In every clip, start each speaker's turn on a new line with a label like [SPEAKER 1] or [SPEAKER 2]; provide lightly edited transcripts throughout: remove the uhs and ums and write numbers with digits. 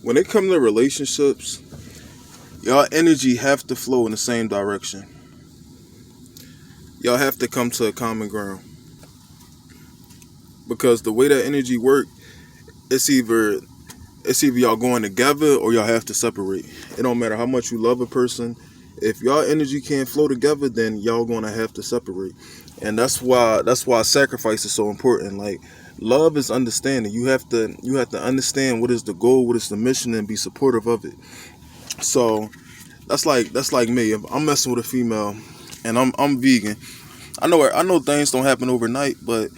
[SPEAKER 1] when it comes to relationships, y'all energy have to flow in the same direction. Y'all have to come to a common ground because the way that energy work, it's either y'all going together or y'all have to separate. It don't matter how much you love a person. If y'all energy can't flow together, then y'all gonna have to separate. And that's why sacrifice is so important. Like love is understanding. You have to understand what is the goal, what is the mission, and be supportive of it. So that's like me. If I'm messing with a female and I'm vegan, I know things don't happen overnight, but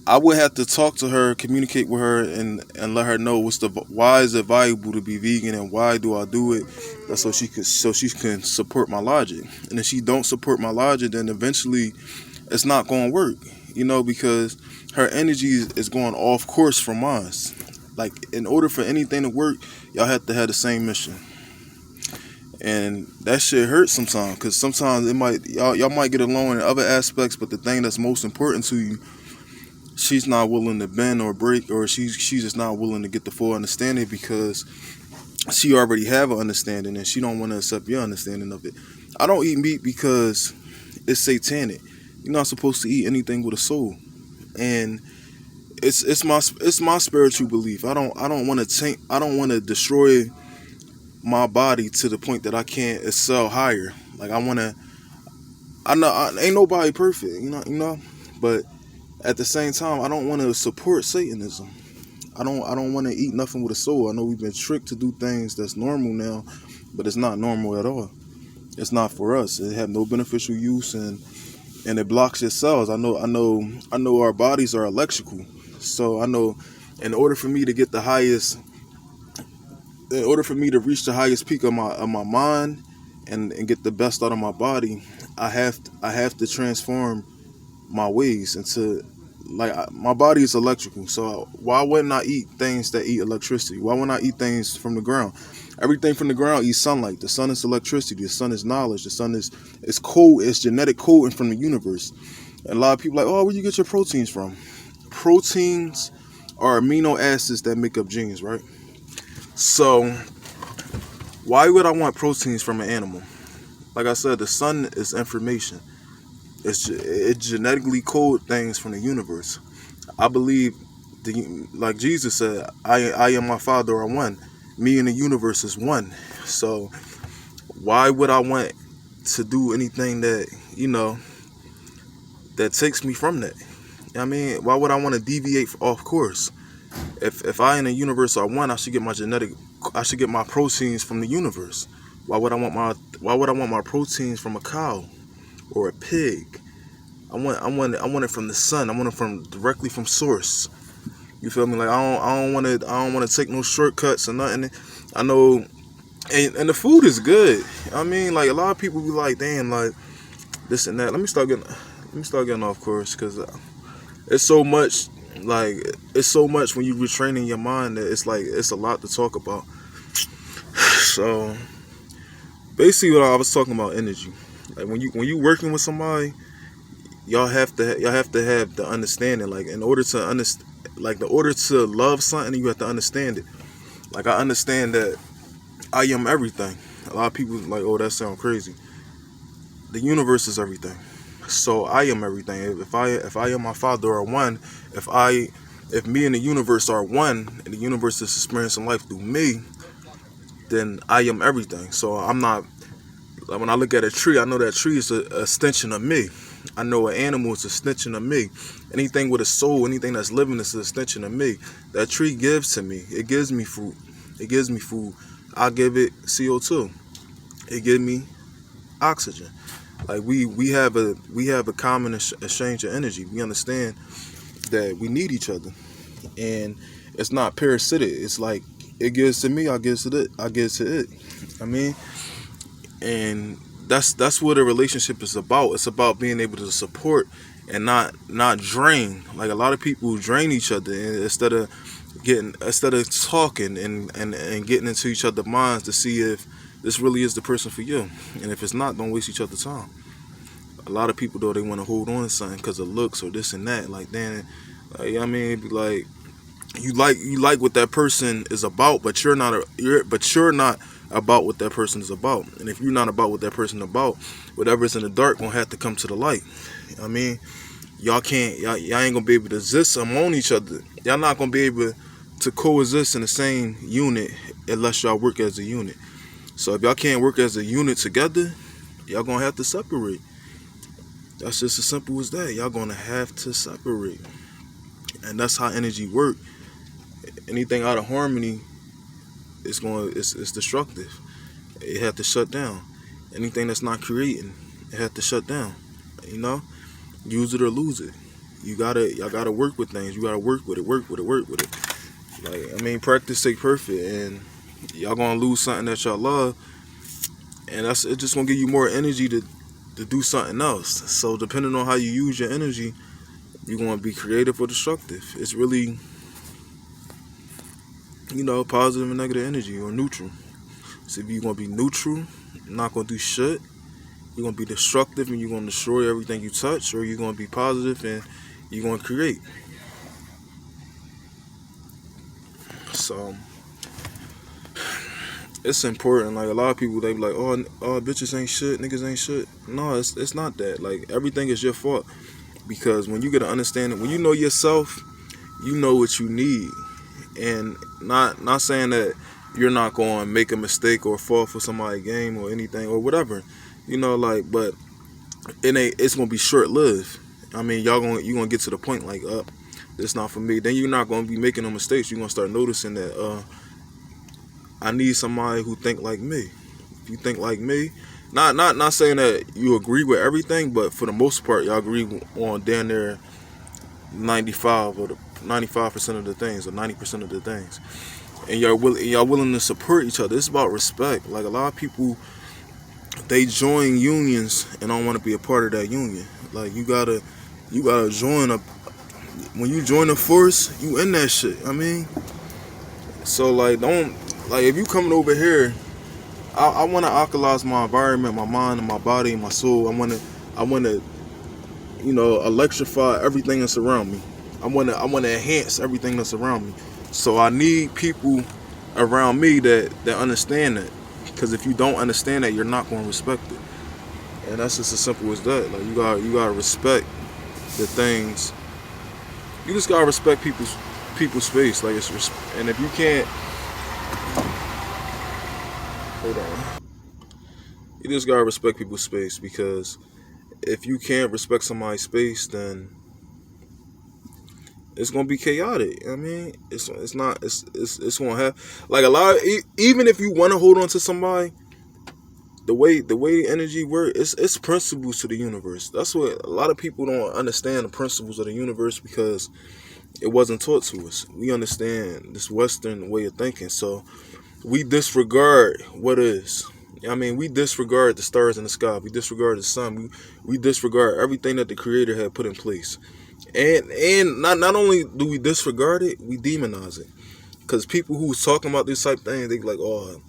[SPEAKER 1] I would have to talk to her, communicate with her, and let her know why is it valuable to be vegan and why do I do it. That's so she can support my logic. And if she don't support my logic, then eventually it's not going to work. Because her energy is going off course from mine. Like in order for anything to work, y'all have to have the same mission. And that shit hurts sometimes because sometimes y'all might get along in other aspects, but the thing that's most important to you, she's not willing to bend or break, or she's just not willing to get the full understanding because she already have an understanding and she don't want to accept your understanding of it. I don't eat meat because it's satanic. You're not supposed to eat anything with a soul, and it's my spiritual belief. I don't want to taint. I don't want to destroy my body to the point that I can't excel higher. Like I want to. Ain't nobody perfect, but at the same time, I don't want to support Satanism. I don't want to eat nothing with a soul. I know we've been tricked to do things that's normal now, but it's not normal at all. It's not for us. It have no beneficial use, and it blocks your cells. I know our bodies are electrical. So I know in order for me to get the highest in order for me to reach the highest peak of my mind and get the best out of my body, I have to transform my ways into my body is electrical. So why wouldn't I eat things that eat electricity? Why wouldn't I eat things from the ground? Everything from the ground eats sunlight. The sun is electricity. The sun is knowledge. The sun is code. It's genetic coding from the universe. And a lot of people are like, oh, where you get your proteins from? Proteins are amino acids that make up genes, right? So why would I want proteins from an animal? Like I said, the sun is information. It genetically code things from the universe. I believe, like Jesus said, I and my Father are one. Me and the universe is one. So why would I want to do anything that takes me from that? I mean, why would I want to deviate off course? If I and the universe are one, I should get my proteins from the universe. Why would I want my proteins from a cow or a pig? I want it from the sun. I want it directly from source. You feel me? Like I don't want to take no shortcuts or nothing. I know, and the food is good. I mean, like a lot of people be like, damn, like this and that. Let me start getting off course because it's so much. Like it's so much when you retraining your mind that it's a lot to talk about. So basically, what I was talking about energy. Like when you working with somebody, y'all have to have the understanding. Like in order to love something, you have to understand it. Like I understand that I am everything. A lot of people like, oh, that sounds crazy. The universe is everything. So I am everything. If I and my Father are one, if me and the universe are one, and the universe is experiencing life through me, then I am everything. So I'm not. Like when I look at a tree, I know that tree is a extension of me. I know an animal is an extension of me. Anything with a soul, anything that's living is an extension of me. That tree gives to me. It gives me fruit. It gives me food. I give it CO2. It gives me oxygen. Like we have a common exchange of energy. We understand that we need each other, and it's not parasitic. It's like it gives to me, I give to it. I give to it. I mean, and that's what a relationship is about. It's about being able to support and not drain. Like a lot of people drain each other instead of talking and getting into each other's minds to see if this really is the person for you. And if it's not, don't waste each other's time. A lot of people though, they want to hold on to something because of looks or this and that. Like damn, like I mean, like you like what that person is about, but you're not about what that person is about. And if you're not about what that person is about, whatever's in the dark gonna have to come to the light. I mean, y'all ain't gonna be able to exist among each other. Y'all not gonna be able to coexist in the same unit unless y'all work as a unit. So if y'all can't work as a unit together, y'all gonna have to separate. That's just as simple as that. Y'all gonna have to separate. And that's how energy work. Anything out of harmony it's destructive. It had to shut down. Anything that's not creating, it had to shut down. You know? Use it or lose it. Y'all gotta work with things. You gotta work with it, work with it, work with it. Like, I mean, practice take perfect, and y'all gonna lose something that y'all love, and it's just gonna give you more energy to do something else. So depending on how you use your energy, you're gonna be creative or destructive. It's really, positive and negative energy, or neutral. So if you're gonna be neutral, you're not gonna do shit. You're gonna be destructive and you're gonna destroy everything you touch, or you're gonna be positive and you're gonna create. So it's important. Like, a lot of people, they be like, oh, bitches ain't shit, niggas ain't shit. No, it's not that. Like, everything is your fault, because when you get an understanding, when you know yourself, you know what you need. And not saying that you're not going to make a mistake or fall for somebody's game or anything or whatever, but it's going to be short lived. I mean, you're gonna get to the point like, it's not for me. Then you're not gonna be making no mistakes. You're gonna start noticing that I need somebody who think like me. If you think like me, not saying that you agree with everything, but for the most part, y'all agree on damn near 95% of the things, or 90% of the things, and y'all willing to support each other. It's about respect. Like, a lot of people, they join unions and don't want to be a part of that union. Like, you gotta join a. When you join a force, you in that shit. I mean, so like, don't, like, if you coming over here, I want to alkalize my environment, my mind, and my body, and my soul. I want to, electrify everything that's around me. I want to enhance everything that's around me. So I need people around me that understand that. Because if you don't understand that, you're not going to respect it. And that's just as simple as that. Like, you gotta respect the things. You just gotta respect people's space. Like, and if you can't, hold on. You just gotta respect people's space, because if you can't respect somebody's space, then it's gonna be chaotic. I mean, it's gonna have, like, a lot of, even if you want to hold on to somebody, the way energy works, it's principles to the universe. That's what a lot of people don't understand, the principles of the universe, because it wasn't taught to us. We understand this Western way of thinking, so we disregard what is. I mean, we disregard the stars in the sky. We disregard the sun. We disregard everything that the Creator had put in place. And not only do we disregard it, we demonize it. Because people who's talking about this type of thing, they be like, oh,